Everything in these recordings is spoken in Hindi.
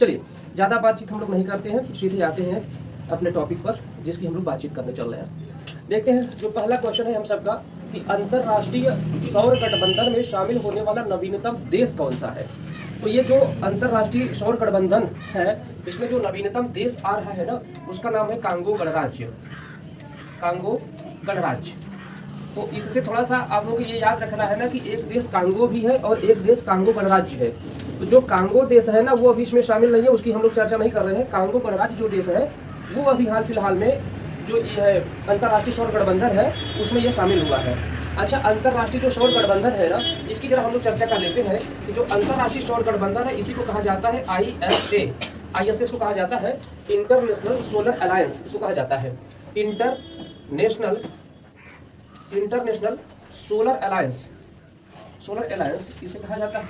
चलिए ज़्यादा बातचीत हम लोग नहीं करते हैं, सीधे आते हैं अपने टॉपिक पर जिसकी हम लोग बातचीत करने चल रहे हैं। देखते हैं जो पहला क्वेश्चन है हम सबका कि अंतर्राष्ट्रीय सौर गठबंधन में शामिल होने वाला नवीनतम देश कौन सा है। तो ये जो अंतर्राष्ट्रीय सौर गठबंधन है इसमें जो नवीनतम देश आ रहा है ना उसका नाम है कांगो गणराज्य। कांगो गणराज्य। तो इससे थोड़ा सा आप लोगों को ये याद रखना है ना कि एक देश कांगो भी है और एक देश कांगो गणराज्य है। तो जो कांगो देश है ना वो अभी इसमें शामिल नहीं है, उसकी हम लोग चर्चा नहीं कर रहे हैं। कांगो गणराज्य जो देश है वो अभी हाल फिलहाल में जो ये है अंतर्राष्ट्रीय सौर गठबंधन है उसमें ये शामिल हुआ है। अच्छा, अंतर्राष्ट्रीय जो सौर गठबंधन है ना इसकी जरा हम लोग चर्चा कर लेते हैं कि जो अंतर्राष्ट्रीय सौर गठबंधन है इसी को कहा जाता है ISA को कहा जाता है इंटरनेशनल सोलर अलायंस, इसको कहा जाता है इंटरनेशनल सोलर अलायंस इसे कहा जाता है।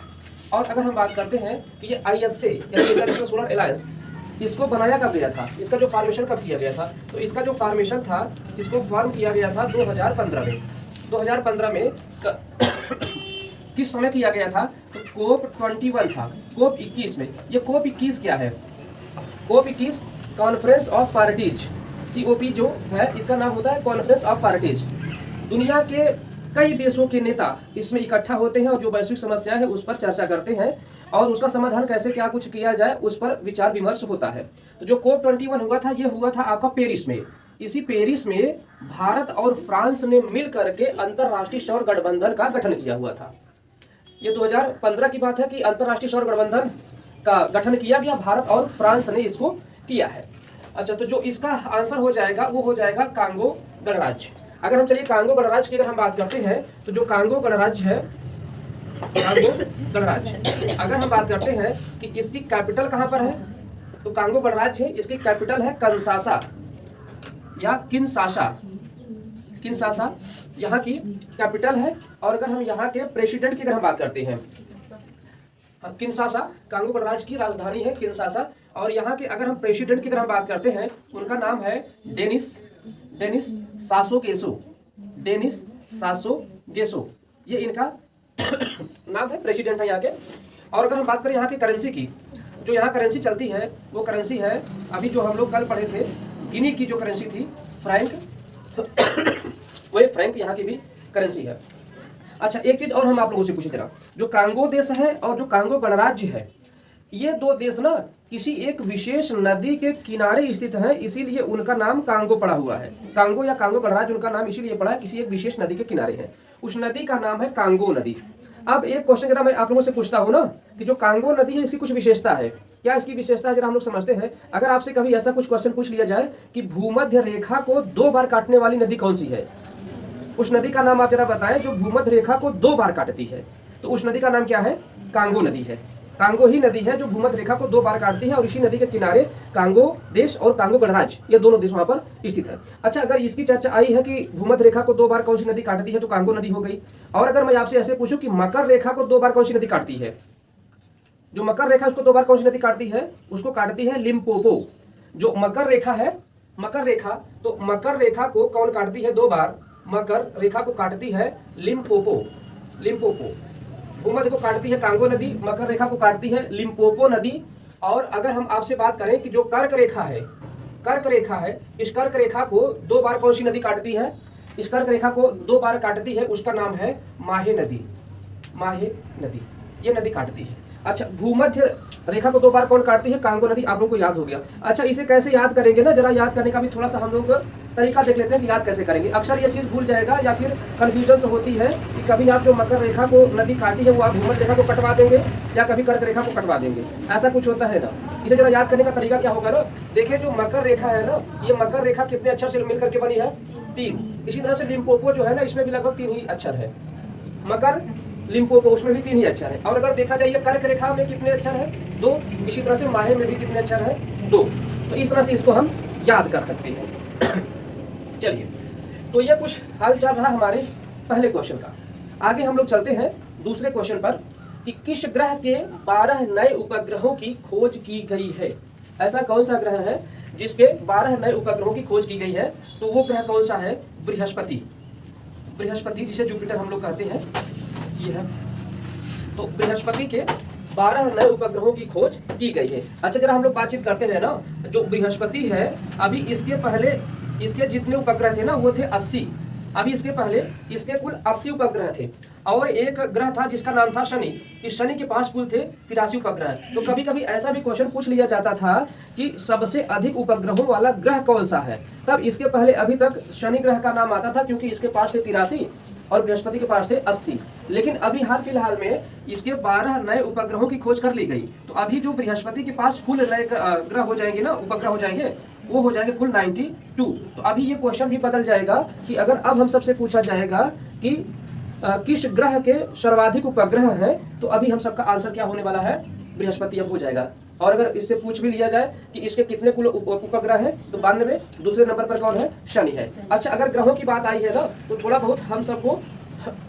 और अगर हम बात करते हैं कि ये ISA यानी इंटरनेशनल सोलर अलायंस इसको बनाया कब गया था, इसका जो फॉर्मेशन कब किया गया था, तो इसका जो फॉर्मेशन था इसको फॉर्म किया गया था 2015 में किस समय किया गया था, तो COP21 था, COP21 में। ये COP21 क्या है, COP21 conference of parties, COP जो है इसका नाम होता है कॉन्फ्रेंस ऑफ पार्टीज। दुनिया के कई देशों के नेता इसमें इकट्ठा होते हैं और जो वैश्विक समस्या है उस पर चर्चा करते हैं और उसका समाधान कैसे क्या कुछ किया जाए उस पर विचार विमर्श होता है। तो जो COP21 हुआ था ये हुआ था आपका पेरिस में। इसी पेरिस में भारत और फ्रांस ने मिल करके अंतर्राष्ट्रीय सौर गठबंधन का गठन किया हुआ था। ये 2015 की बात है कि अंतर्राष्ट्रीय सौर गठबंधन का गठन किया गया, भारत और फ्रांस ने इसको किया है। अच्छा, तो जो इसका आंसर हो जाएगा वो हो जाएगा कांगो गणराज्य। अगर हम चलिए कांगो गणराज्य की अगर हम बात करते हैं तो जो कांगो गणराज्य है, कांगो गणराज्य अगर हम बात करते हैं कि इसकी कैपिटल कहां पर है, तो कांगो गणराज्य है इसकी कैपिटल है कंसासा या किनशासा यहाँ की कैपिटल है। और अगर हम यहाँ के प्रेसिडेंट की अगर हम बात करते हैं, किनशासा कांगो गणराज्य की राजधानी है किनशासा। और यहाँ के अगर हम प्रेसिडेंट की अगर हम बात करते हैं उनका नाम है डेनिस सासो गेसो, ये इनका नाम है, प्रेसिडेंट है यहाँ के। और अगर हम बात करें यहाँ की करेंसी की, जो यहाँ करेंसी चलती है वो करेंसी है अभी जो हम लोग कल पढ़े थे गिनी की जो करेंसी थी फ्रैंक, वही फ्रैंक यहाँ की भी करेंसी है। अच्छा, एक चीज और हम आप लोगों से पूछे जरा, जो कांगो देश है और जो कांगो गणराज्य है ये दो देश ना किसी एक विशेष नदी के किनारे स्थित हैं, इसीलिए उनका नाम कांगो पड़ा हुआ है। कांगो या कांगो गणराज्य उनका नाम इसीलिए पड़ा है किसी एक विशेष नदी के किनारे है, उस नदी का नाम है कांगो नदी। अब एक क्वेश्चन जरा मैं आप लोगों से पूछता हूँ ना कि जो कांगो नदी है इसकी कुछ विशेषता है, क्या इसकी विशेषता है जरा हम लोग समझते हैं। अगर आपसे कभी ऐसा कुछ क्वेश्चन पूछ लिया जाए कि भूमध्य रेखा को 2 बार काटने वाली नदी कौन सी है, उस नदी का नाम आप जरा बताएं जो भूमध्य रेखा को 2 बार काटती है, तो उस नदी का नाम क्या है, कांगो नदी है। कांगो ही नदी है जो भूमध्य रेखा को 2 बार काटती है और इसी नदी के किनारे कांगो देश और कांगो गणराज्य ये दोनों देश वहां पर स्थित है। अच्छा, अगर इसकी चर्चा आई है कि भूमध्य रेखा को 2 बार कौन सी नदी काटती है तो कांगो नदी हो गई। और अगर मैं आपसे ऐसे पूछूं कि मकर रेखा को 2 बार कौन सी नदी काटती है, जो मकर रेखा उसको 2 बार कौन सी नदी काटती है, उसको काटती है लिम्पोपो। जो मकर रेखा है, मकर रेखा, तो मकर रेखा को कौन काटती है 2 बार, मकर रेखा को काटती है लिम्पोपो। भूमध्य को काटती है कांगो नदी, मकर रेखा को काटती है लिम्पोपो नदी। और अगर हम आपसे बात करें कि जो कर्क रेखा है, इस कर्क रेखा को 2 बार कौन सी नदी काटती है, इस कर्क रेखा को 2 बार काटती है, उसका नाम है माहे नदी, ये नदी काटती है। अच्छा, भूमध्य रेखा को 2 बार कौन काटती है, कांगो नदी, आप लोगों को याद हो गया। अच्छा, इसे कैसे याद करेंगे ना, जरा याद करने का भी थोड़ा सा हम लोग तरीका देख लेते हैं कि याद कैसे करेंगे। अक्सर ये चीज़ भूल जाएगा या फिर कन्फ्यूजन से होती है कि कभी आप जो मकर रेखा को नदी काटी है वो आप भूमध्य रेखा को कटवा देंगे या कभी कर्क रेखा को कटवा देंगे, ऐसा कुछ होता है ना। इसे जरा याद करने का तरीका क्या होगा ना, देखिए जो मकर रेखा है ना, ये मकर रेखा कितने अक्षर से मिलकर के बनी है, 3। इसी तरह से लिम्पोपो जो है ना इसमें भी लगभग 3 ही अक्षर है, मकर लिम्पोपो उसमें भी 3 ही अक्षर है। और अगर देखा जाए कर्क रेखा में कितने अक्षर है, 2। इसी तरह से माहे में भी कितने अक्षर है, 2। तो इस तरह से इसको हम याद कर सकते हैं। चलिए, तो ये कुछ हाल चाल रहा हमारे पहले क्वेश्चन का। आगे हम लोग चलते हैं दूसरे क्वेश्चन पर कि किस ग्रह के 12 नए उपग्रहों की खोज की गई है। ऐसा कौन सा ग्रह है जिसके 12 नए उपग्रहों की खोज की गई है, तो वो ग्रह कौन सा है, बृहस्पति, जिसे जुपिटर हम लोग कहते हैं, ये है। तो बृहस्पति के 12 नए उपग्रहों की खोज की गई है। अच्छा, जरा हम लोग बातचीत करते हैं ना, जो बृहस्पति है, अभी इसके पहले इसके जितने उपग्रह थे ना वो थे 80। अभी इसके पहले इसके कुल 80 उपग्रह थे और एक ग्रह था जिसका नाम था शनि। इस शनि के पास कुल थे 83 उपग्रह। तो कभी कभी ऐसा भी क्वेश्चन पूछ लिया जाता था कि सबसे अधिक उपग्रहों वाला ग्रह कौन सा है। तब इसके पहले अभी तक शनि ग्रह का नाम आता था क्योंकि इसके पास थे 83 और बृहस्पति के पास थे 80। लेकिन अभी हाल फिलहाल में इसके 12 नए उपग्रहों की खोज कर ली गई। तो अभी जो बृहस्पति के पास कुल नए ग्रह हो जाएंगे ना, उपग्रह हो जाएंगे, वो हो जाएंगे कुल 92। तो अभी ये क्वेश्चन भी बदल जाएगा कि अगर अब हम सबसे पूछा जाएगा कि किस ग्रह के सर्वाधिक उपग्रह हैं, तो अभी हम सबका आंसर क्या होने वाला है, बृहस्पति अब हो जाएगा। और अगर इससे पूछ भी लिया जाए कि इसके कितने कुल उपग्रह हैं, तो 92। दूसरे नंबर पर कौन है, शनि है। अच्छा, अगर ग्रहों की बात आई है ना, तो थोड़ा बहुत हम सबको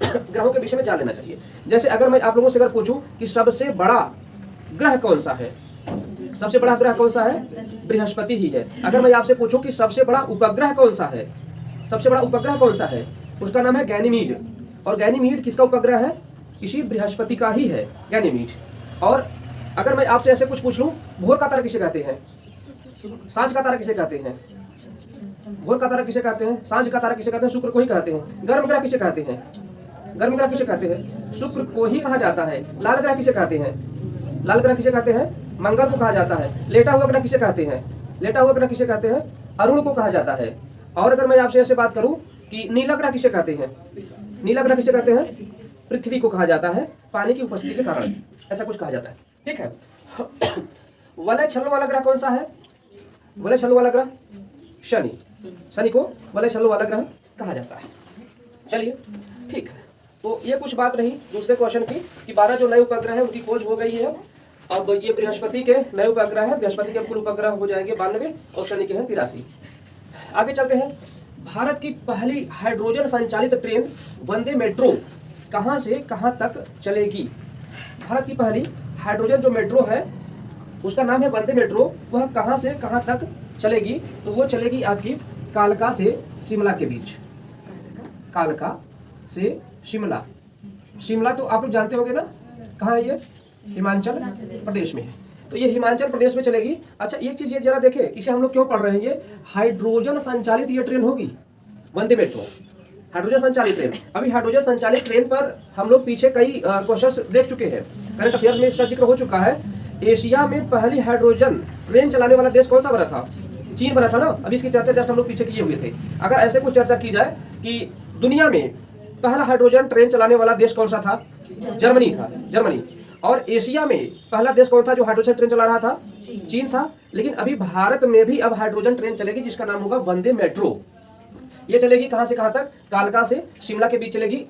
ग्रहों के विषय में जान लेना चाहिए। जैसे अगर मैं आप लोगों से अगर पूछूं कि सबसे बड़ा ग्रह कौन सा है, सबसे बड़ा ग्रह कौन सा है, बृहस्पति ही है। अगर मैं आपसे पूछूं कि सबसे बड़ा उपग्रह कौन सा है, सबसे बड़ा उपग्रह कौन सा है, उसका नाम है गैनीमीड। और गैनीमीड किसका उपग्रह है, इसी बृहस्पति का ही है गैनीमीड। और अगर मैं आपसे ऐसे कुछ पूछ लूं, भोर का तारा किसे कहते हैं, सांझ का तारा किसे कहते हैं, भोर का तारा किसे कहते हैं, सांझ का तारा किसे कहते हैं, शुक्र को ही कहते हैं। गर्म ग्रह किसे कहते हैं, गर्म ग्रह किसे कहते हैं, शुक्र को ही कहा जाता है। लाल ग्रह किसे कहते हैं, लाल ग्रह किसे कहते हैं, मंगल को कहा जाता है। लेटा हुआ ग्रह किसे कहते हैं, लेटा हुआ ग्रह किसे कहते हैं, अरुण को कहा जाता है। और अगर मैं आपसे ऐसे बात करूं कि नीला ग्रह किसे कहते हैं, नीला ग्रह किसे कहते हैं, पृथ्वी को कहा जाता है, पानी की उपस्थिति के कारण, ऐसा कुछ कहा जाता है। ठीक है। वलय छल्लों वाला ग्रह कौन सा है, वलय छल्लों वाला ग्रह शनि, शनि को वलय छल्लों वाला ग्रह कहा जाता है। चलिए, ठीक है। तो ये कुछ बात रही दूसरे क्वेश्चन की कि 12 जो नए उपग्रह है उनकी खोज हो गई है। अब ये बृहस्पति के नए उपग्रह है, बृहस्पति के कुल उपग्रह हो जाएंगे 92 और शनि के हैं 83। आगे चलते हैं। भारत की पहली हाइड्रोजन संचालित ट्रेन वंदे मेट्रो कहां से कहां तक चलेगी। भारत की पहली हाइड्रोजन जो मेट्रो है उसका नाम है वंदे मेट्रो। वह कहां से कहां तक चलेगी, तो वो चलेगी आपकी कालका से शिमला के बीच। कालका से शिमला, शिमला तो आप लोग जानते होंगे ना, कहाँ है ये, हिमाचल प्रदेश में है। तो ये हिमाचल प्रदेश में चलेगी। अच्छा, एक चीज ये जरा देखें, इसे हम लोग क्यों पढ़ रहे हैं, ये हाइड्रोजन संचालित ये ट्रेन होगी, वंदे मेट्रो हाइड्रोजन संचालित ट्रेन। अभी हाइड्रोजन संचालित ट्रेन पर हम लोग पीछे कई क्वेश्चंस देख चुके हैं, करंट अफेयर्स में इसका जिक्र हो चुका है। एशिया में पहली हाइड्रोजन ट्रेन चलाने वाला देश कौन सा बना था, चीन बना था ना। अभी इसकी चर्चा जस्ट हम लोग पीछे किए हुए थे। अगर ऐसे कुछ चर्चा की जाए कि दुनिया में पहला हाइड्रोजन ट्रेन चलाने वाला देश कौन सा था, जर्मनी था, जर्मनी। और एशिया में पहला देश कौन था जो हाइड्रोजन ट्रेन चला रहा था, चीन था। लेकिन अभी भारत में भी अब हाइड्रोजन ट्रेन चलेगी जिसका नाम होगा वंदे मेट्रो। ये चलेगी कहां से कहां तक, कालका से शिमला के बीच चलेगी।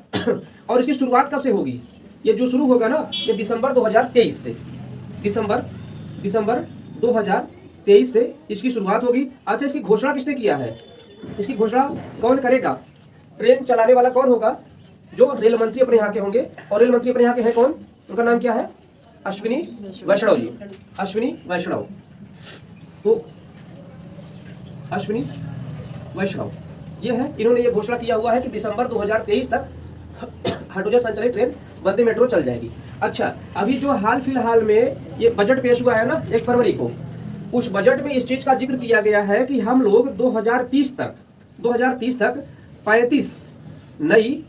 और इसकी शुरुआत कब से होगी, ये जो शुरू होगा ना, ये दिसंबर 2023 से, दिसंबर 2023 से इसकी शुरुआत होगी। अच्छा, इसकी घोषणा किसने किया है, इसकी घोषणा कौन करेगा, ट्रेन चलाने वाला कौन होगा, जो रेल मंत्री अपने यहाँ के होंगे। और रेल मंत्री अपने यहाँ के हैं कौन, उनका नाम क्या है, अश्विनी वैष्णव जी, अश्विनी वैष्णव। तो अश्विनी वैष्णव ये है, इन्होंने ये घोषणा किया हुआ है कि दिसंबर 2023 तक हाइड्रोजन संचालित ट्रेन वंदे मेट्रो चल जाएगी। अच्छा, अभी जो हाल फिलहाल में ये बजट पेश हुआ है ना 1 फरवरी को, उस बजट में इस चीज का जिक्र किया गया है कि हम लोग 2030 तक 35 नई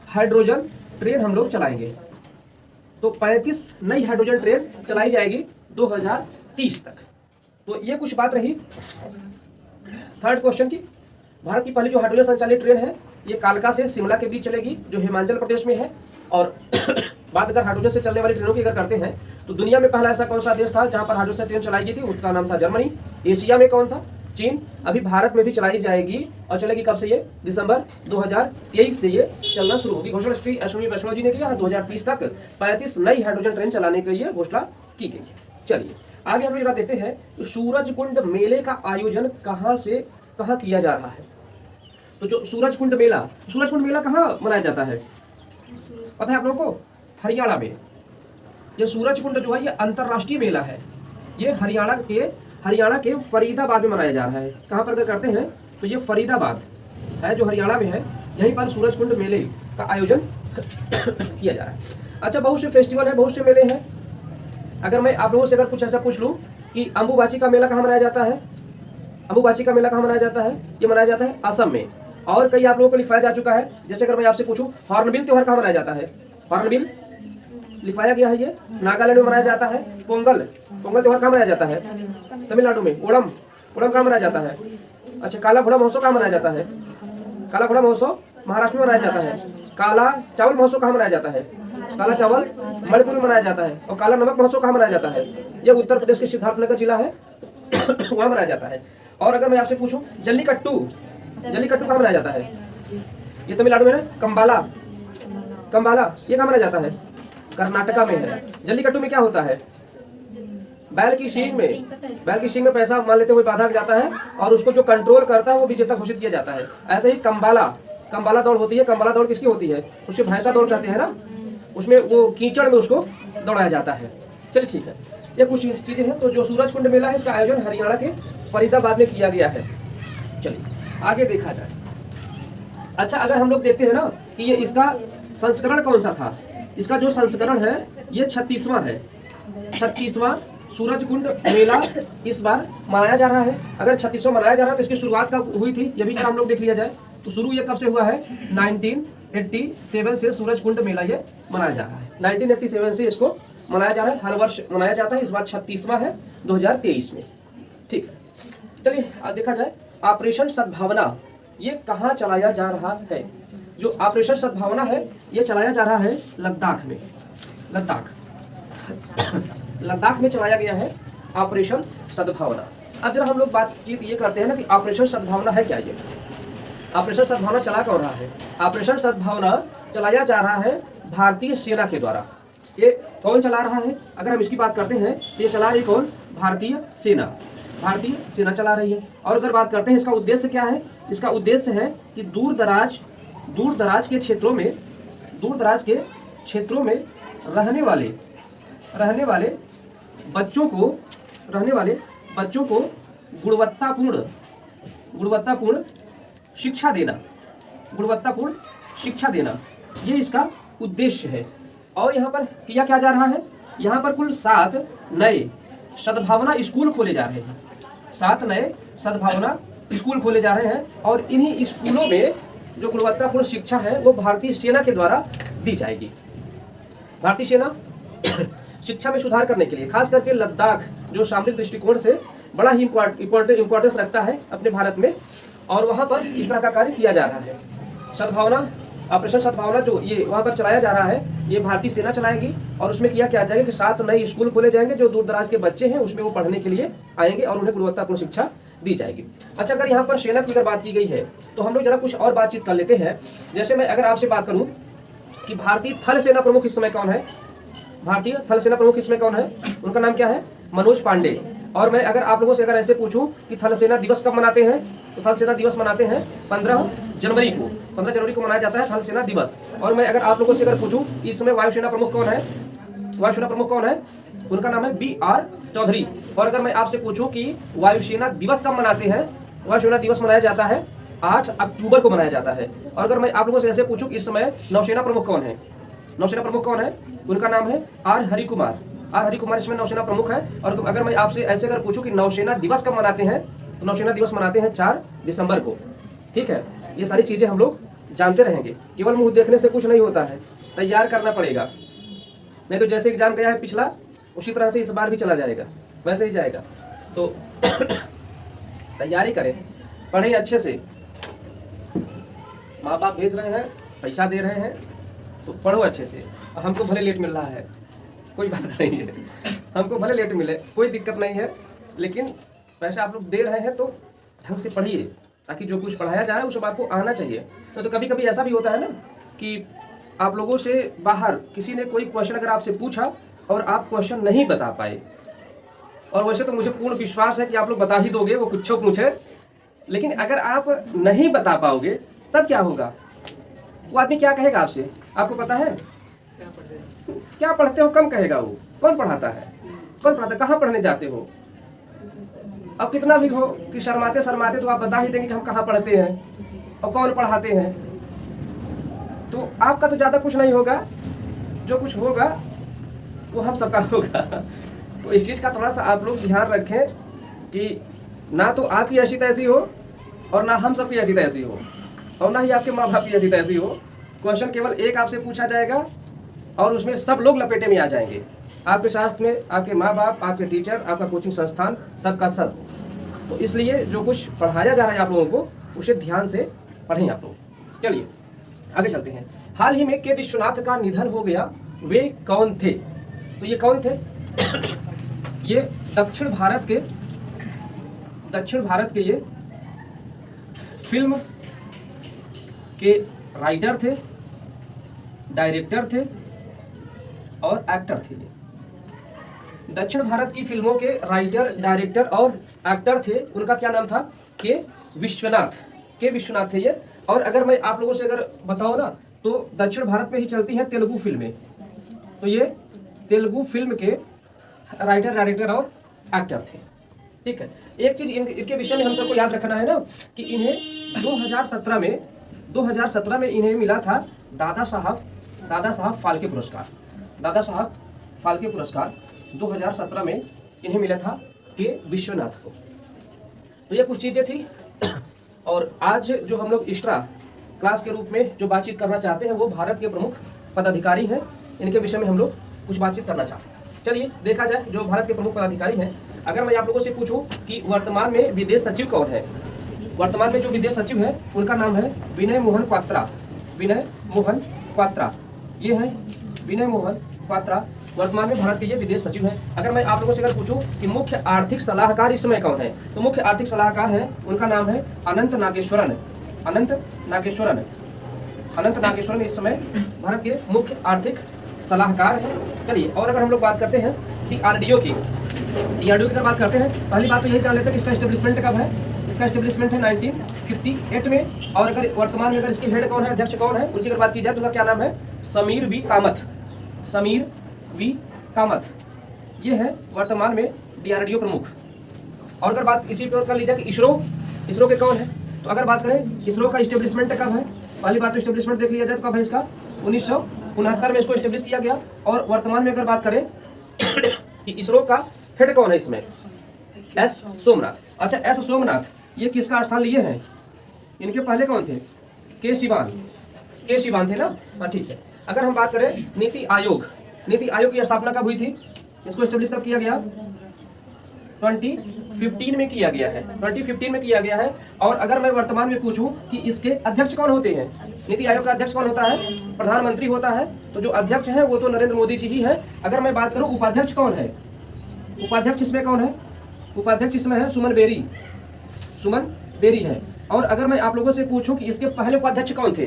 हाइड्रोजन ट्रेन हम लोग चलाएंगे। तो 35 नई हाइड्रोजन ट्रेन चलाई जाएगी 2030 तक। तो ये कुछ बात रही थर्ड क्वेश्चन की। भारत की पहली जो हाइड्रोजन संचालित ट्रेन है ये कालका से शिमला के बीच चलेगी जो हिमाचल प्रदेश में है। और बात अगर हाइड्रोजन से चलने वाली ट्रेनों की अगर करते हैं तो दुनिया में पहला ऐसा कौन सा देश था जहां पर हाइड्रोजन ट्रेन चलाई गई थी, उसका नाम था जर्मनी। एशिया में कौन था, चीन। अभी भारत में भी चलाई जाएगी और चलेगी कब से, ये दिसंबर 2023 से ये चलना शुरू होगी। घोषणा श्री अश्विनी वैष्णव जी ने किया, 2030 तक 35 नई हाइड्रोजन ट्रेन चलाने के लिए घोषणा की गई है। चलिए आगे हम लोग देखते हैं सूरजकुंड मेले का आयोजन कहाँ से कहाँ किया जा रहा है। तो जो सूरजकुंड मेला कहाँ मनाया जाता है पता है आप लोगों को, हरियाणा में। ये सूरजकुंड जो है ये अंतरराष्ट्रीय मेला है, ये हरियाणा के फरीदाबाद में मनाया जा रहा है। कहाँ पर अगर करते हैं तो ये फरीदाबाद है जो हरियाणा में है, यहीं पर सूरजकुंड मेले का आयोजन किया जा रहा है। अच्छा, बहुत से फेस्टिवल है, बहुत से मेले हैं। अगर मैं आप लोगों से अगर कुछ ऐसा पूछ लूँ कि अम्बुबाची का मेला कहाँ मनाया जाता है, अम्बुबाची का मेला कहाँ मनाया जाता है, ये मनाया जाता है असम में। और कई आप लोगों को लिखवाया जा चुका है। जैसे अगर मैं आपसे पूछूं हॉर्नबिल त्योहार कहाँ मनाया जाता है, हॉर्नबिल लिखवाया गया है, ये नागालैंड में मनाया जाता है। पोंगल त्योहार कहाँ मनाया जाता है, तमिलनाडु में। ओणम कहाँ मनाया जाता है। अच्छा, काला घोड़ा महोत्सव कहाँ मनाया जाता है, काला घोड़ा महोत्सव महाराष्ट्र में मनाया जाता है। काला चावल महोत्सव कहाँ मनाया जाता है, काला चावल मणिपुर में मनाया जाता है। और काला नमक महोत्सव कहाँ मनाया जाता है, ये उत्तर प्रदेश के सिद्धार्थनगर जिला है, वहाँ मनाया जाता है। और अगर मैं आपसे पूछूं जल्लीकट्टू कहाँ मनाया जाता है, ये तमिलनाडु में है। कंबाला ये कहाँ मनाया जाता है, कर्नाटका में है। जल्लीकट्टू में क्या होता है, बैल की सींग में पैसा मान लेते हुए बांधा जाता है और उसको जो कंट्रोल करता है वो विजेता घोषित किया जाता है। ऐसे ही कंबाला दौड़ होती है। कंबाला दौड़ किसकी होती है, उससे भैंसा दौड़ कहते हैं ना, उसमें वो कीचड़ में उसको दौड़ाया जाता है। चलिए ठीक है, ये कुछ चीज़ें हैं। तो जो सूरजकुंड मेला है, इसका आयोजन हरियाणा के फरीदाबाद में किया गया है। चलिए आगे देखा जाए। अच्छा, अगर हम लोग देखते हैं ना कि ये इसका संस्करण कौन सा था, इसका जो संस्करण है ये 36वां है। 36वां सूरजकुंड मेला इस बार मनाया जा रहा है। अगर 36वां मनाया जा रहा है तो इसकी शुरुआत कब हुई थी, ये भी हम लोग देख लिया जाए। तो शुरू ये कब से हुआ है, 1987 से सूरजकुंड मेला ये मनाया जा रहा है। 1987 से इसको मनाया जा रहा है, हर वर्ष मनाया जाता है। इस बार 36वां है 2023 में। ठीक है, चलिए देखा जाए। ऑपरेशन सद्भावना ये कहाँ चलाया जा रहा है, जो ऑपरेशन सद्भावना है ये चलाया जा रहा है लद्दाख में। लद्दाख में चलाया गया है ऑपरेशन सद्भावना। अब जरा हम लोग बातचीत ये करते हैं ना कि ऑपरेशन सद्भावना है क्या। ये ऑपरेशन सद्भावना चला कौन रहा है, ऑपरेशन सद्भावना चलाया जा रहा है भारतीय सेना के द्वारा। ये कौन चला रहा है, अगर हम इसकी बात करते हैं तो ये चला रही कौन, भारतीय सेना चला रही है। और अगर बात करते हैं इसका उद्देश्य क्या है, इसका उद्देश्य है कि दूर दराज के क्षेत्रों में रहने वाले बच्चों को गुणवत्तापूर्ण शिक्षा देना, ये इसका उद्देश्य है। और यहाँ पर किया क्या जा रहा है, यहाँ पर कुल 7 नए सद्भावना स्कूल खोले जा रहे हैं। 7 नए सद्भावना स्कूल खोले जा रहे हैं और इन्हीं स्कूलों में जो गुणवत्तापूर्ण शिक्षा है वो भारतीय सेना के द्वारा दी जाएगी। भारतीय सेना शिक्षा में सुधार करने के लिए, खास करके लद्दाख जो सामरिक दृष्टिकोण से बड़ा ही इम्पोर्टेंस रखता है अपने भारत में, और वहाँ पर इस तरह का कार्य किया जा रहा है। सद्भावना, ऑपरेशन सद्भावना जो ये वहाँ पर चलाया जा रहा है, ये भारतीय सेना चलाएगी। और उसमें किया क्या जाएगा कि 7 नए स्कूल खोले जाएंगे जो दूर दराज के बच्चे हैं उसमें वो पढ़ने के लिए आएंगे और उन्हें गुणवत्तापूर्ण शिक्षा दी जाएगी। अच्छा, अगर यहाँ पर सेना की अगर बात की गई है तो हम लोग जरा कुछ और बातचीत कर लेते हैं। जैसे मैं अगर आपसे बात करूँ कि भारतीय थल सेना प्रमुख इस समय कौन है, भारतीय थल सेना प्रमुख इसमें कौन है, उनका नाम क्या है, मनोज पांडे। और मैं अगर आप लोगों से अगर ऐसे पूछूं कि थल सेना दिवस कब मनाते हैं, तो थल सेना दिवस मनाते हैं 15 जनवरी को मनाया जाता है थल सेना दिवस। और मैं अगर आप लोगों से अगर पूछूं इस समय वायुसेना प्रमुख कौन है, उनका नाम है BR चौधरी। और अगर मैं आपसे पूछूं कि वायुसेना दिवस कब मनाते हैं, वायुसेना दिवस मनाया जाता है 8 अक्टूबर को मनाया जाता है। और अगर मैं आप लोगों से ऐसे पूछूं कि इस समय नौसेना प्रमुख कौन है, उनका नाम है R हरिकुमार इसमें नौसेना प्रमुख है। और अगर मैं आपसे ऐसे अगर पूछूं कि नौसेना दिवस कब मनाते हैं, तो नौसेना दिवस मनाते हैं 4 दिसंबर को। ठीक है, ये सारी चीज़ें हम लोग जानते रहेंगे। केवल मुंह देखने से कुछ नहीं होता है, तैयार करना पड़ेगा। नहीं तो जैसे एग्जाम गया है पिछला, उसी तरह से इस बार भी चला जाएगा, वैसे ही जाएगा। तो तैयारी करें, पढ़ें अच्छे से। माँ बाप भेज रहे हैं, पैसा दे रहे हैं, तो पढ़ो अच्छे से। हमको भले लेट मिल रहा है, कोई बात नहीं है, हमको भले लेट मिले, कोई दिक्कत नहीं है, लेकिन पैसा आप लोग दे रहे हैं तो ढंग से पढ़िए, ताकि जो कुछ पढ़ाया जा रहा है वो सब आपको आना चाहिए। तो कभी कभी ऐसा भी होता है ना कि आप लोगों से बाहर किसी ने कोई क्वेश्चन अगर आपसे पूछा और आप क्वेश्चन नहीं बता पाए, और वैसे तो मुझे पूर्ण विश्वास है कि आप लोग बता ही दोगे, वो कुछ पूछे, लेकिन अगर आप नहीं बता पाओगे तब क्या होगा, वो आदमी क्या कहेगा आपसे, आपको पता है? क्या पढ़ते हो कम कहेगा वो। कौन पढ़ाता है, कहाँ पढ़ने जाते हो? अब कितना भी हो कि शर्माते तो आप बता ही देंगे कि हम कहाँ पढ़ते हैं और कौन पढ़ाते हैं, तो आपका तो ज़्यादा कुछ नहीं होगा, जो कुछ होगा वो हम सबका होगा। तो इस चीज़ का थोड़ा सा आप लोग ध्यान रखें कि ना तो आपकी ऐसी तैसी हो और ना हम सबकी ऐसी तैसी हो और ना ही आपके माँ बाप की ऐसी तैसी हो। क्वेश्चन केवल एक आपसे पूछा जाएगा और उसमें सब लोग लपेटे में आ जाएंगे, आपके शास्त्र में आपके माँ बाप, आपके टीचर, आपका कोचिंग संस्थान, सबका सब। तो इसलिए जो कुछ पढ़ाया जा रहा है आप लोगों को उसे ध्यान से पढ़ें आप लोग। चलिए आगे चलते हैं। हाल ही में के विश्वनाथ का निधन हो गया, वे कौन थे? तो ये कौन थे? ये दक्षिण भारत के ये फिल्म के राइटर थे, डायरेक्टर थे और एक्टर थे। ये दक्षिण भारत की फिल्मों के राइटर, डायरेक्टर और एक्टर थे। उनका क्या नाम था? के विश्वनाथ थे ये। और अगर मैं आप लोगों से अगर बताऊं ना तो दक्षिण भारत में ही चलती हैं तेलुगु फिल्में। तो ये तेलुगु फिल्म के राइटर, डायरेक्टर और एक्टर थे। ठीक है। एक चीज इनके विषय में हम सबको याद रखना है ना कि इन्हें 2017 में इन्हें मिला था दादा साहब फाल्के पुरस्कार। दादा साहब फाल्के पुरस्कार 2017 में इन्हें मिला था के विश्वनाथ को। तो ये कुछ चीजें थी। और आज जो हम लोग एक्स्ट्रा क्लास के रूप में जो बातचीत करना चाहते हैं वो भारत के प्रमुख पदाधिकारी हैं, इनके विषय में हम लोग कुछ बातचीत करना चाहते हैं। चलिए देखा जाए जो भारत के प्रमुख पदाधिकारी हैं। अगर मैं आप लोगों से पूछूं कि वर्तमान में विदेश सचिव कौन है? वर्तमान में जो विदेश सचिव है उनका नाम है विनय मोहन क्वात्रा। ये है विनय मोहन क्वात्रा, वर्तमान में भारत के ये विदेश सचिव हैं। अगर मैं आप लोगों से अगर पूछूं कि मुख्य आर्थिक सलाहकार इस समय कौन है, तो मुख्य आर्थिक सलाहकार है, उनका नाम है अनंत नागेश्वरन इस समय भारत के मुख्य आर्थिक सलाहकार हैं। चलिए और अगर हम लोग बात करते हैं डीआरडीओ की अगर बात करते हैं, पहली बात तो यही जान लेते हैं कि इसका एस्टेब्लिशमेंट कब है। इसका एस्टेब्लिशमेंट है 1958 में। और अगर वर्तमान में अगर इसके हेड कौन है, अध्यक्ष कौन है, उनकी अगर बात की जाए तो उसका क्या नाम है? समीर वी कामथ। ये है वर्तमान में डीआरडीओ प्रमुख। और अगर बात इसी पर कर लीजिए कि इसरो के कौन है, तो अगर बात करें इसरो का एस्टेब्लिशमेंट कब है, पहली बात तो एस्टेब्लिशमेंट देख लिया जाए तो कब है इसका? 1969 में इसको एस्टेब्लिश किया गया। और वर्तमान में अगर बात करें कि इसरो का हेड कौन है इसमें? एस सोमनाथ। अच्छा, एस सोमनाथ ये किसका स्थान लिए हैं? इनके पहले कौन थे? के शिवान थे ना। हाँ ठीक है। अगर हम बात करें नीति आयोग की स्थापना कब हुई थी? इसको एस्टेब्लिश कब किया गया? 2015 में किया गया है। और अगर मैं वर्तमान में पूछूं कि इसके अध्यक्ष कौन होते हैं, नीति आयोग का अध्यक्ष कौन होता है? प्रधानमंत्री होता है। तो जो अध्यक्ष है वो तो नरेंद्र मोदी जी ही है। अगर मैं बात करूं उपाध्यक्ष कौन है, उपाध्यक्ष इसमें कौन है? उपाध्यक्ष इसमें है सुमन बेरी है। और अगर मैं आप लोगों से पूछूं कि इसके पहले उपाध्यक्ष कौन थे,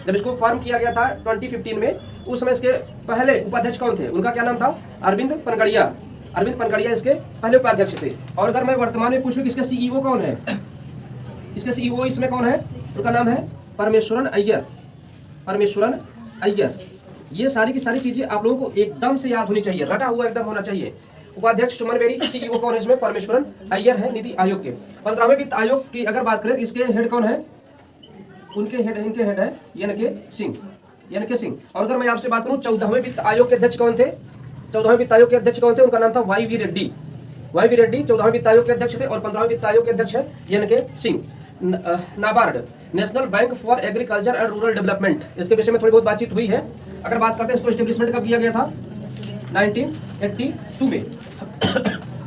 जब इसको फॉर्म किया गया था 2015 में, उस समय इसके पहले उपाध्यक्ष कौन थे? उनका क्या नाम था? अरविंद पनगड़िया इसके पहले उपाध्यक्ष थे। और अगर मैं वर्तमान में पूछूं कि इसके सीईओ कौन है, इसके सीईओ इसमें कौन है? उनका नाम है परमेश्वरन अय्यर। ये सारी की सारी चीजें आप लोगों को एकदम से याद होनी चाहिए, रटा हुआ एकदम होना चाहिए। उपाध्यक्ष सुमन बेरी, सीईओ कौन है इसमें? परमेश्वरन अय्यर है नीति आयोग के। 15वें वित्त आयोग की अगर बात करें इसके हेड कौन है? इनके हेड है एन के सिंह। और अगर मैं आपसे बात करूं 14वें वित्त आयोग के अध्यक्ष कौन थे? 14वें वित्त आयोग के अध्यक्ष कौन थे? उनका नाम था वाई वी रेड्डी 14वें वित्त आयोग के अध्यक्ष थे। और 15वें वित्त आयोग के अध्यक्ष है एन के Singh. NABARD, national bank for agriculture and rural development, इसके विषय में थोड़ी बहुत बातचीत हुई है। अगर बात करते हैं इसको एस्टेब्लिशमेंट कब किया गया था? 1982 में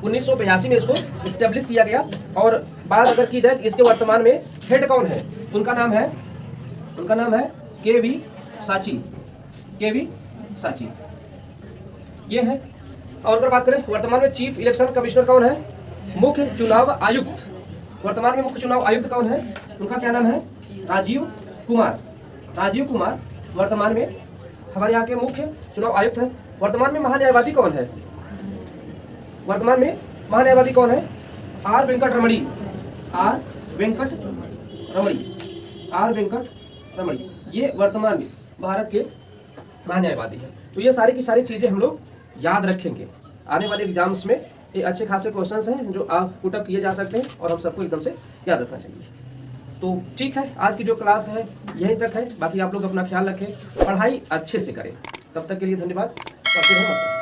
1982 में इसको एस्टेब्लिश किया गया। और बात अगर की जाए इसके वर्तमान में हेड कौन है, उनका नाम है के वी साची ये है। और अगर बात करें वर्तमान में चीफ इलेक्शन कमिश्नर कौन है? मुख्य चुनाव आयुक्त। वर्तमान में मुख्य चुनाव आयुक्त कौन है? उनका क्या नाम है? राजीव कुमार वर्तमान में हमारे यहाँ के मुख्य चुनाव आयुक्त है। वर्तमान में महान्यायवादी कौन है? आर वेंकट रमणी ये वर्तमान में भारत के महान्यायवादी हैं। तो ये सारी की सारी चीजें हम लोग याद रखेंगे। आने वाले एग्जाम्स में ये अच्छे खासे क्वेश्चंस हैं जो आप पुटअप किए जा सकते हैं और हम सबको एकदम से याद रखना चाहिए। तो ठीक है, आज की जो क्लास है यहीं तक है। बाकी आप लोग अपना ख्याल रखें, पढ़ाई अच्छे से करें। तब तक के लिए धन्यवाद और फिर हम